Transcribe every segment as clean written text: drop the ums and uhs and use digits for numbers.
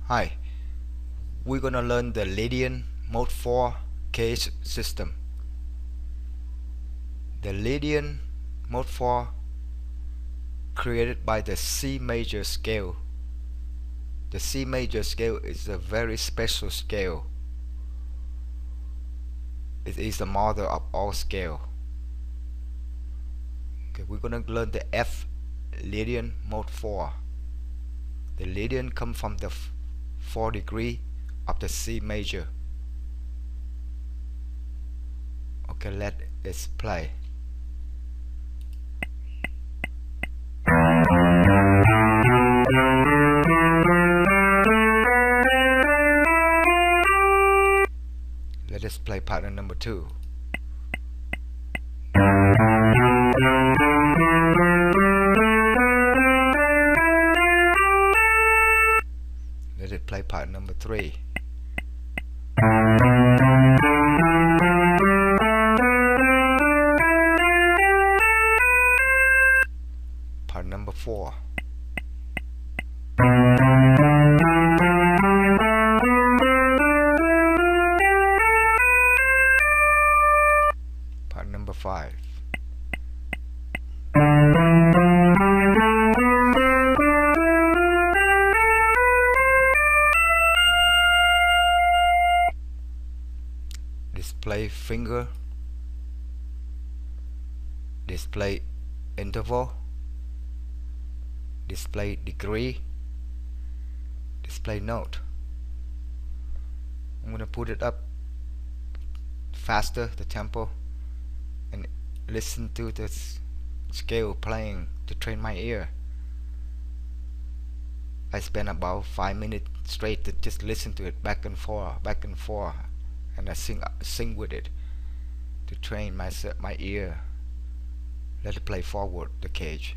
Hi, we're gonna learn the Lydian Mode 4 CAGED system. The Lydian Mode 4 created by the C major scale. The C major scale is a very special scale. It is the mother of all scale. Okay, we're gonna learn the F Lydian Mode 4. The Lydian comes from the 4 degree of the C major. Okay, let's play. Let us play pattern number 2. Let it play pattern number 3. Pattern number 4. Pattern number 5. Display finger, display interval, display degree, display note. I'm gonna put it up faster, the tempo, and listen to the scale playing to train my ear. I spent about 5 minutes straight to just listen to it back and forth, and I sing with it to train my ear. Let it play forward the cage.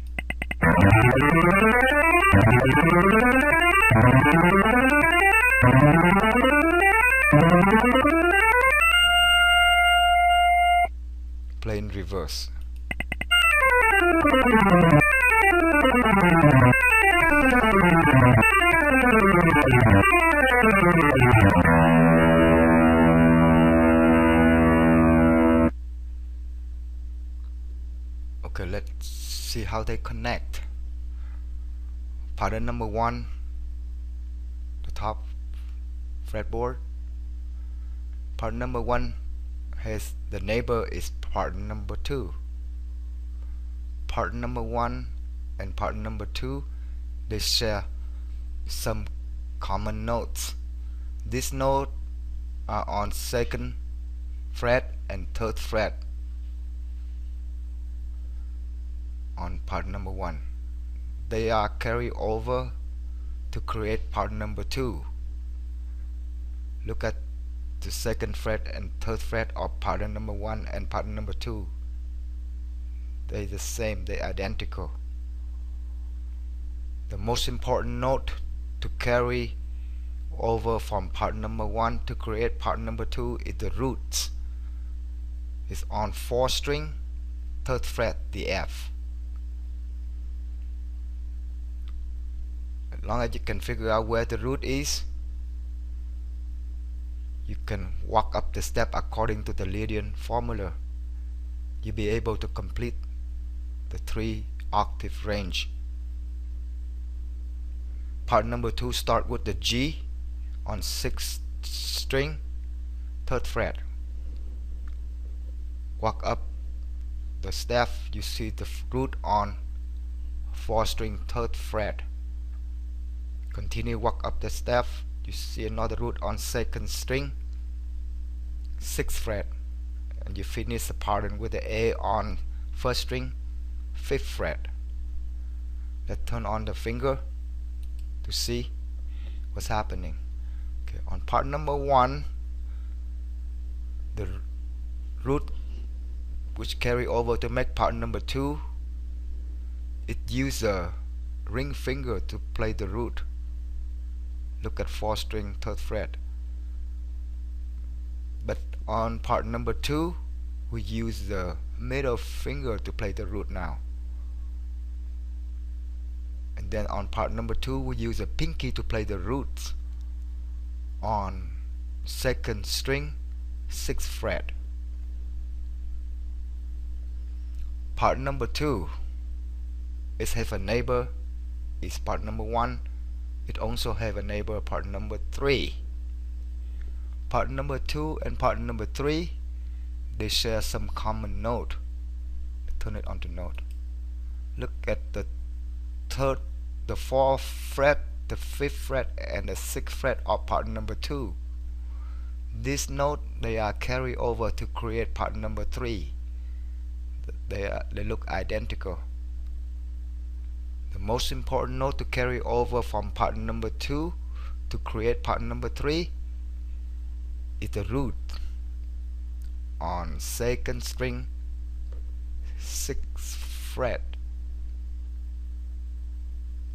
Play in reverse. Okay, let's see how they connect. Pattern number 1, the top fretboard. Pattern number 1 has the neighbor is pattern number 2. Pattern number 1 and pattern number 2, they share some common notes. These notes are on 2nd fret and 3rd fret on pattern number 1. They are carried over to create pattern number 2. Look at the 2nd fret and 3rd fret of pattern number 1 and pattern number 2. They're the same, they're identical. The most important note to carry over from pattern number 1 to create pattern number 2 is the roots. It's on 4th string, 3rd fret, the F. As long as you can figure out where the root is, you can walk up the step according to the Lydian formula. You'll be able to complete the 3 octave range. Pattern number 2 start with the G on 6th string, 3rd fret. Walk up the staff, you see the root on 4th string, 3rd fret. Continue, walk up the staff, you see another root on 2nd string, 6th fret, and you finish the pattern with the A on 1st string, 5th fret. Let's turn on the finger to see what's happening. Okay, on part number 1, the root which carry over to make part number 2, it uses a ring finger to play the root. Look at 4th string, 3rd fret. But on part number 2, we use the middle finger to play the root now. And then on part number 2 we use a pinky to play the roots. on second string 6th fret. Part number 2 is have a neighbor is part number 1. It also have a neighbor part number 3. Part number 2 and part number 3, they share some common note. Turn it on to note. Look at the 4th fret, the 5th fret and the 6th fret of part number 2. This note, they are carried over to create part number 3. They look identical. The most important note to carry over from part number 2 to create part number 3 is the root on second string 6th fret.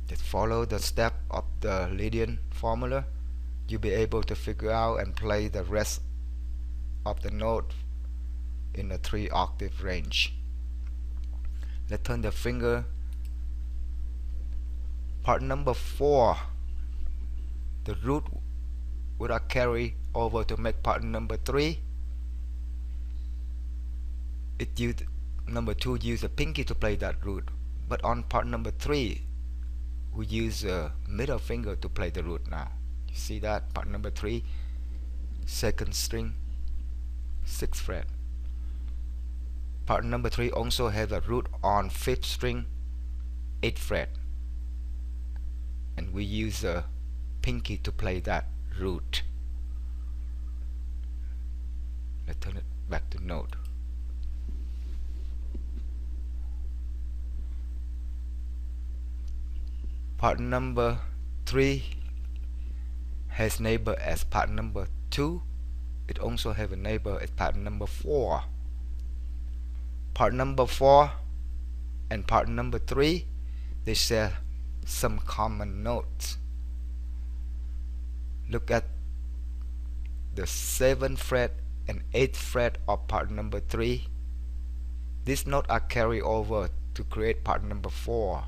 Just follow the step of the Lydian formula. You'll be able to figure out and play the rest of the note in a 3-octave range. Let's turn the finger. Part number 4, the root would I carry over to make part number 3. Number 2 use a pinky to play that root, but on part number 3 we use a middle finger to play the root. Now you see that part number 3, second string 6th fret. Part number 3 also have a root on 5th string 8th fret, and we use a pinky to play that root. Let's turn it back to note. Part number 3 has neighbor as part number 2. It also have a neighbor as part number 4. Part number 4 and part number 3, they share some common notes. Look at the 7th fret and 8th fret of part number 3. These notes are carried over to create part number 4.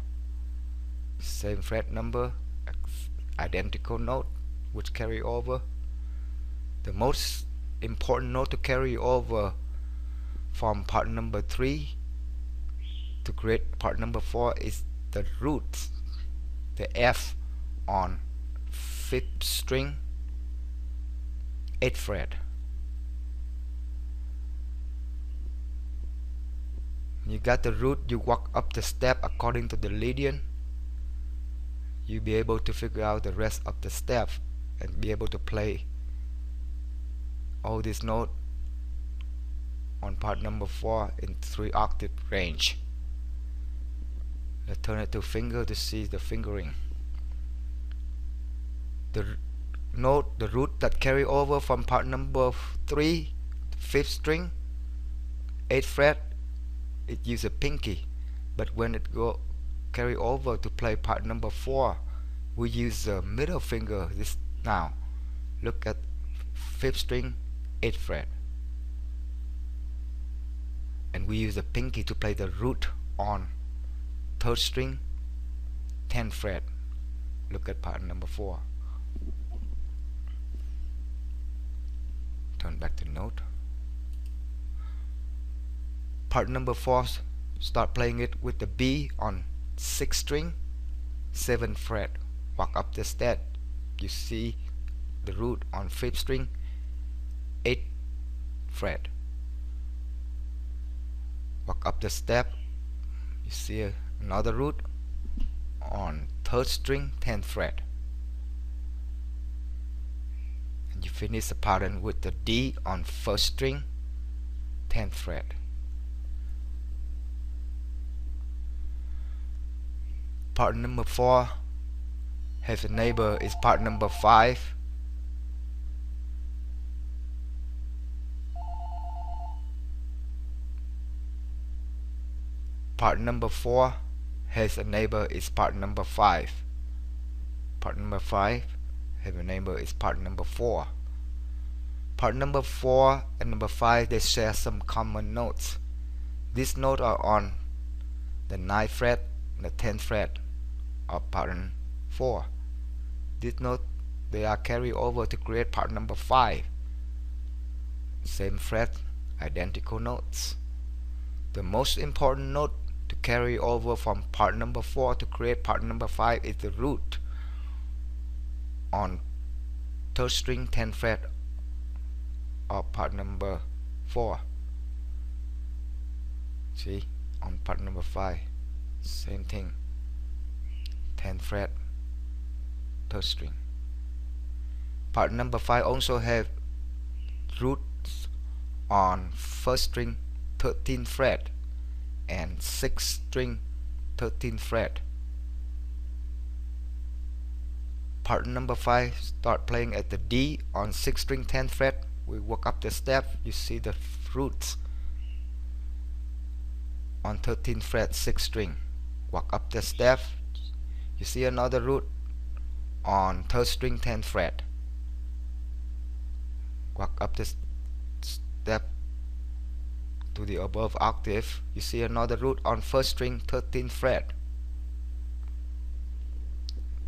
Same fret number, identical note which carry over. The most important note to carry over from part number 3 to create part number 4 is the root, the F on 5th string 8th fret. You got the root, you walk up the step according to the Lydian. You'll be able to figure out the rest of the steps and be able to play all these notes on part number 4 in 3-octave range. Let's turn it to finger to see the fingering. The note, the root that carry over from part number 3, 5th string 8th fret, it use a pinky, but when it go carry over to play part number 4, we use the middle finger. This now look at 5th string 8th fret, and we use the pinky to play the root on 3rd string 10th fret. Look at part number 4. Turn back to note. Part number 4, start playing it with the B on 6th string 7th fret. Walk up the step, you see the root on 5th string 8th fret. Walk up the step, you see another root on 3rd string 10th fret, and you finish the pattern with the D on 1st string 10th fret. Part number 4 has a neighbor is part number 5. Part number 4 has a neighbor is part number 5. Part number 5 has a neighbor is part number 4. Part number 4 and number 5, they share some common notes. These notes are on the 9th fret and the 10th fret of pattern 4. This note they are carried over to create part number 5. Same fret, identical notes. The most important note to carry over from part number 4 to create part number 5 is the root on 3rd string 10th fret of part number 4. See, on part number 5, same thing, 10th fret, 3rd string. Part number 5 also have roots on 1st string 13th fret and 6th string 13th fret. Part number 5 start playing at the D on 6th string 10th fret. We work up the step, you see the roots on 13th fret 6th string. Walk up the step, you see another root on 3rd string 10th fret. Walk up the step to the above octave, you see another root on 1st string 13th fret.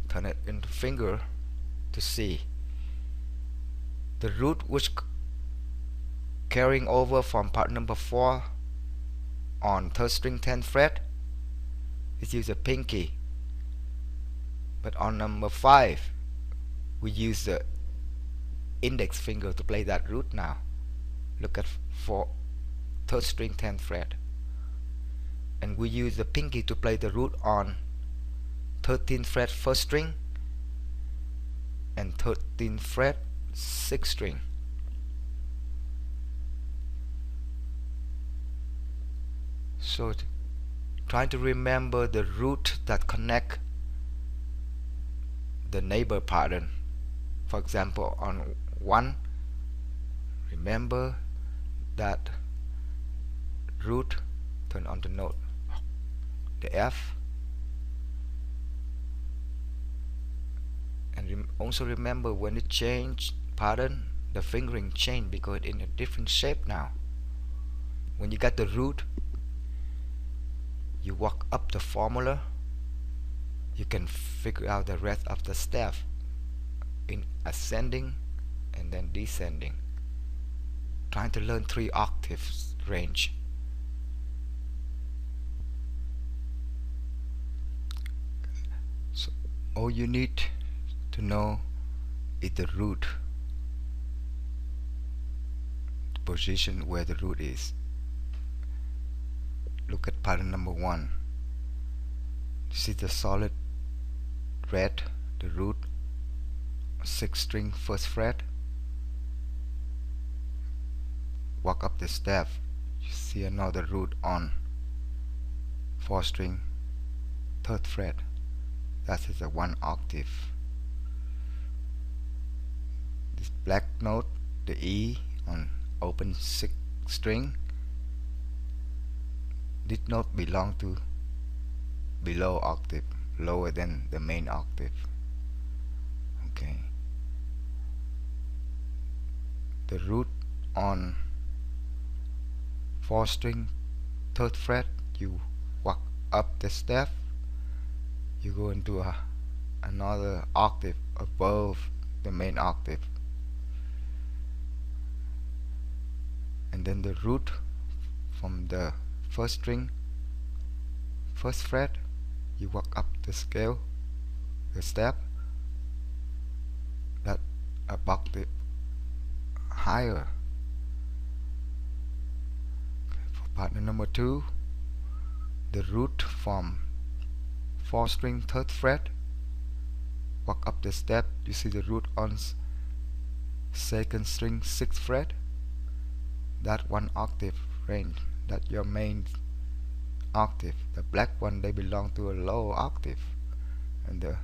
Turn it into finger to see the root which carrying over from part number 4 on 3rd string 10th fret is use a pinky, but on number 5 we use the index finger to play that root. Now look at for 3rd string 10th fret, and we use the pinky to play the root on 13th fret 1st string and 13th fret 6th string. So trying to remember the root that connect the neighbor pattern. For example, on 1, remember that root, turn on the note, the F, and also remember when you change pattern, the fingering change because it's in a different shape now. When you get the root, you walk up the formula, you can figure out the rest of the step in ascending and then descending. Trying to learn 3 octaves range. So all you need to know is the root, the position where the root is. Look at pattern number 1. See the solid red, the root, 6th string 1st fret. Walk up the step, you see another root on 4th string 3rd fret. That is a 1 octave. This black note, the E on open 6th string, this note belong to below octave, lower than the main octave. Okay. The root on 4th string 3rd fret, you walk up the step, you go into another octave above the main octave, and then the root from the 1st string 1st fret, you walk up the scale, the step that a octave higher. Okay, for partner number 2, the root from 4th string 3rd fret, walk up the step, you see the root on 2nd string 6th fret, that 1 octave range, that your main octave. The black one, they belong to a low octave, and the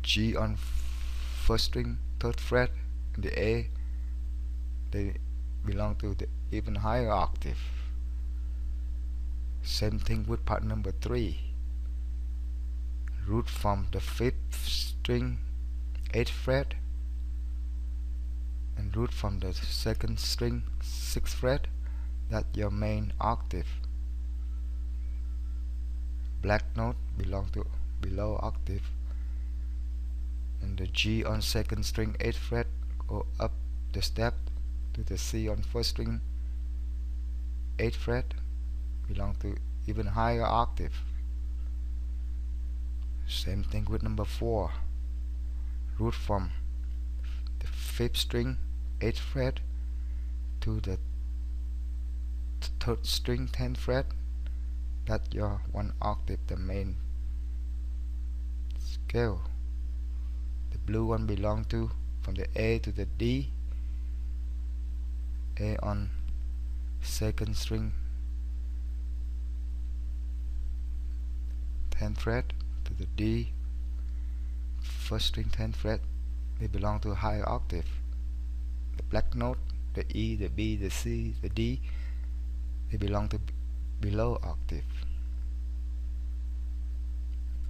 G on 1st string 3rd fret and the A, they belong to the even higher octave. Same thing with part number 3. Root from the 5th string 8th fret and root from the 2nd string 6th fret, that your main octave. Black note belong to below octave, the G on second string 8th fret, go up the step to the C on first string 8th fret, belong to even higher octave. Same thing with number 4, root from the 5th string 8th fret to the 3rd string 10th fret. That's your 1 octave, the main scale. The blue one belong to from the A to the D, A on second string 10th fret to the D, first string 10th fret. They belong to a higher octave. The black note, the E, the B, the C, the D, they belong to below octave.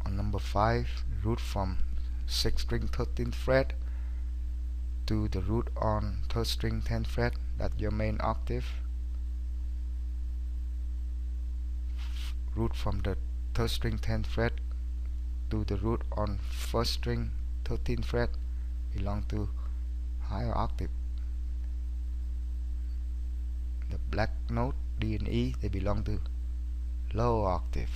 On number 5, root from 6th string 13th fret to the root on 3rd string 10th fret. That's your main octave. Root from the 3rd string 10th fret to the root on 1st string 13th fret, belong to higher octave. The black note, D and E, they belong to low octave.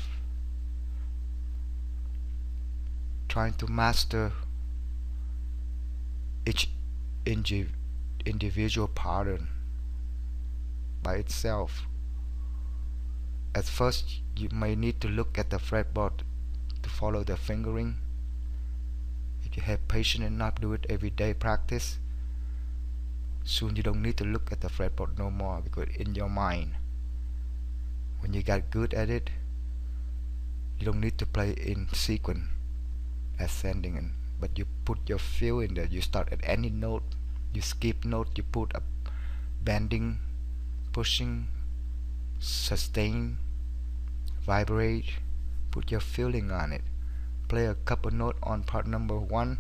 Trying to master each individual pattern by itself. At first, you may need to look at the fretboard to follow the fingering. If you have patience enough, do it everyday practice. Soon you don't need to look at the fretboard no more, because in your mind, when you get good at it, you don't need to play in sequence, ascending, but you put your feel in there. You start at any note, you skip note, you put a bending, pushing, sustain, vibrate, put your feeling on it. Play a couple notes on part number 1,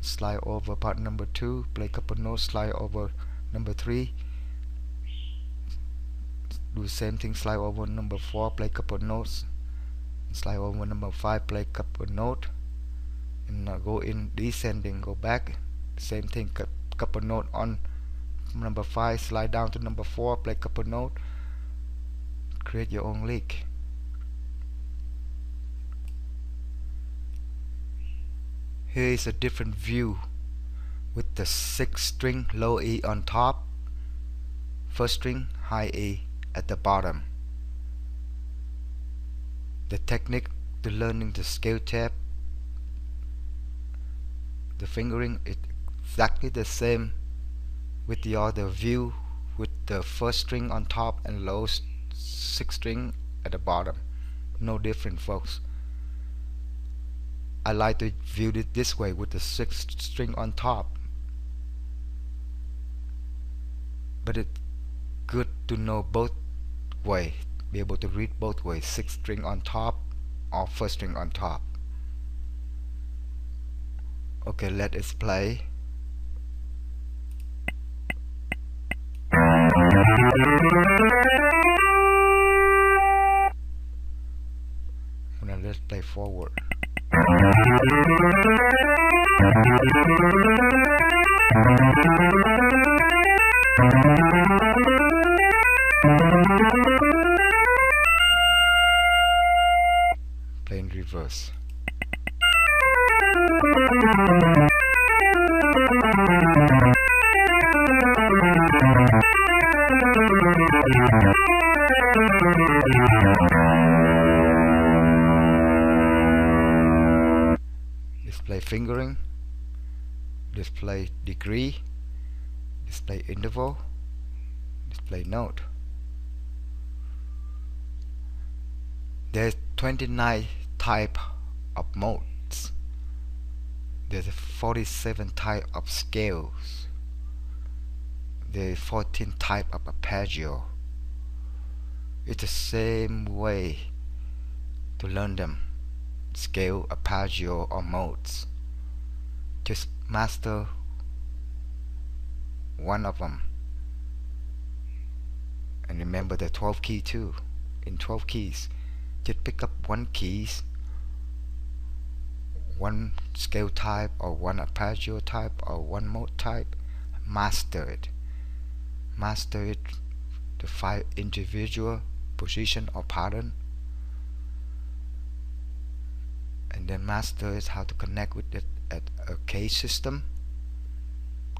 slide over part number 2, play a couple notes, slide over number 3, do the same thing, slide over number 4, play a couple notes, slide over number 5, play a couple note, and go in descending, go back, same thing, couple note on number 5, slide down to number 4, play a couple note, create your own lick. Here is a different view with the 6th string low E on top, 1st string high E at the bottom. The technique to learning the scale tab, the fingering, is exactly the same with the other view, with the 1st string on top and low 6th string at the bottom. No different, folks. I like to view it this way with the 6th string on top, but it's good to know both ways, be able to read both ways, 6th string on top or 1st string on top. Okay, let us play. Now let's play forward. Play in reverse. Display fingering, display degree, display interval, display note. There's 29 type of modes. There's 47 type of scales. There's 14 type of arpeggio. It's the same way to learn them. Scale, arpeggio, or modes. Just master one of them, and remember the 12 key too. In 12 keys, just pick up one keys, one scale type or one arpeggio type or one mode type. Master it. Master it to find individual position or pattern, and then master is how to connect with it at a CAGED system.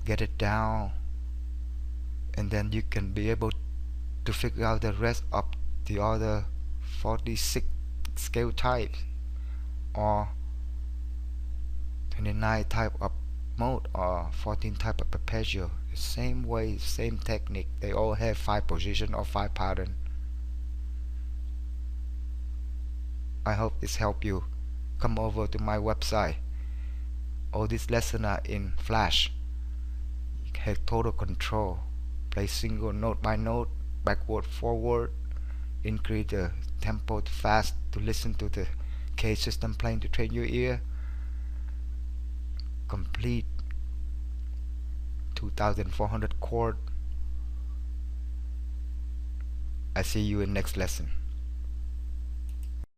Get it down, and then you can be able to figure out the rest of the other 46 scale types or 29 type of mode or 14 type of arpeggio. The same way, same technique. They all have 5 position or 5 pattern. I hope this helped you. Come over to my website. All these lessons are in Flash. You have total control. Play single note by note, backward, forward. Increase the tempo fast to listen to the CAGED system playing to train your ear. Complete 2400 chord. I see you in next lesson.